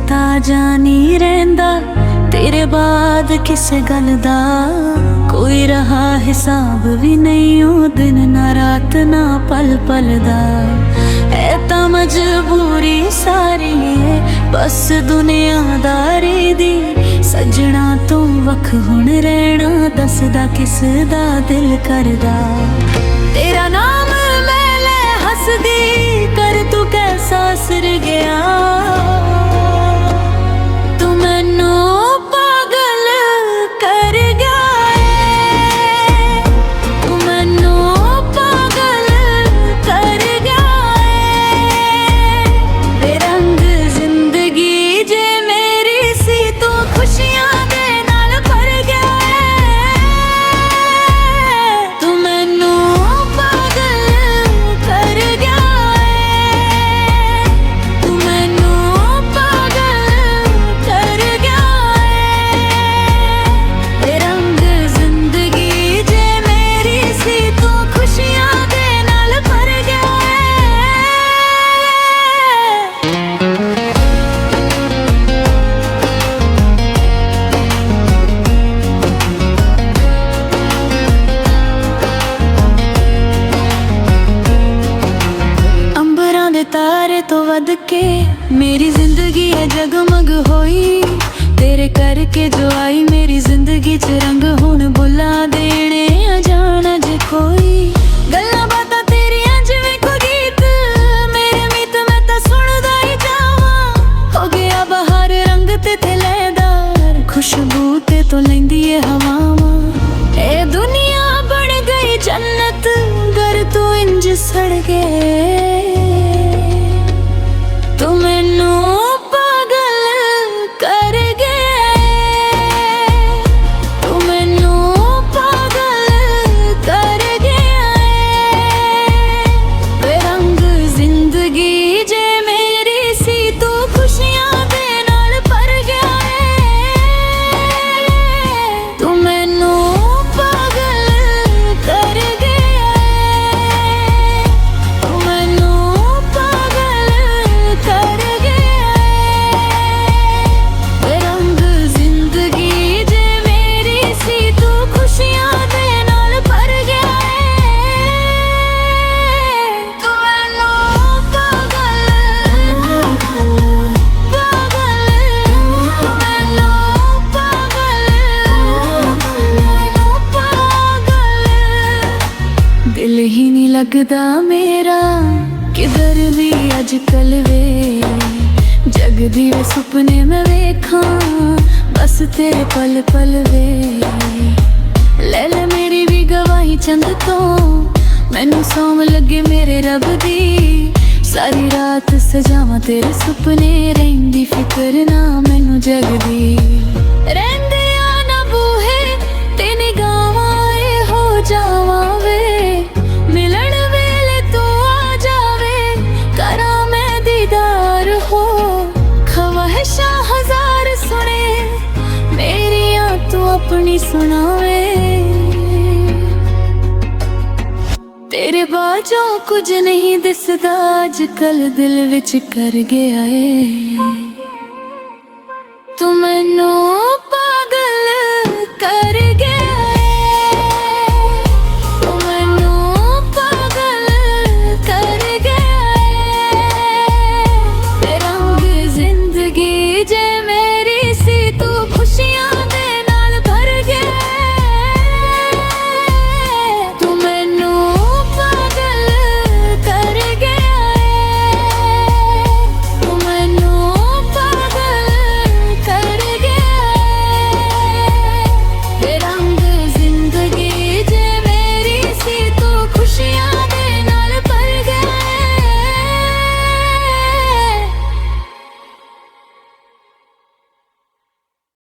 ताजा नहीं रहंदा तेरे बाद किसे गल दा। कोई रहा हिसाब भी नहीं ओ दिन ना रात ना पल पल दा। है तां मजबूरी सारी है बस दुनियादारी दी। सजना तू वख हुण रहना दसदा किस दा दिल करदा। तेरा नाम ले ले हसदी कर तू कैसा सिर गया। तू मैनू पागल कर गया है। तू मैनू पागल कर गया है। बेरंग जिंदगी जे मेरी सी तू खुशियां दे नाल भर गया है। तू मैनू पागल कर गया है। तू मैनू पागल कर गया है। बेरंग जिंदगी जे मेरी सी तू खुशियां दे नाल भर गया है। अंबरां दे तारे तो वध के मेरी जिंदगी है जगमग होई। तेरे करके जो आई मेरी जिंदगी च रंग हुण बुला देने अजाना जे कोई। गल्लां बातां तेरियां जिवें कोई गीत मेरे मीत मैं तां सुणदा ही जावां। हो गया बहार रंग ते लैदार खुशबू ते तो लैंदी है हवावां। ए दुनिया बन गई जन्नत गर तू इंज सड़ गए। तू मैनू पागल कर गया है। तू मैनू पागल कर गया है। बेरंग जिंदगी जे मेरी सी तू खुशियां दे नाल भर गया है। तू मैनू पागल कर गया है। तू मैनू पागल कर गया है। बेरंग जिंदगी जे मेरी सी तू खुशियां दे नाल भर गया है। तू मैनू पागल पागल मैनू पागल। दिल ही नहीं लगदा मेरा किधर भी अजकल वे। जगदी वे सुपने में वेखां बस तेरे पल पल वे। ले ले मेरी भी गवाही चंद तो मैनू सौम लगे मेरे रब दी। सारी रात सजावां तेरे सुपने रहिंदी फिक्र ना मैनू जगदी। रहिंदे आ ना बूहे ते निगाहां ए हो जावां वे। मिलन वेले तू आ जावे करा मैं दीदार हो। ख्वाहिशां हजार सुने मेरियां तू अपनी सुनावे। तेरे बाजों कुछ नहीं दिसदा अजकल दिल विच कर गया है। तू मैनू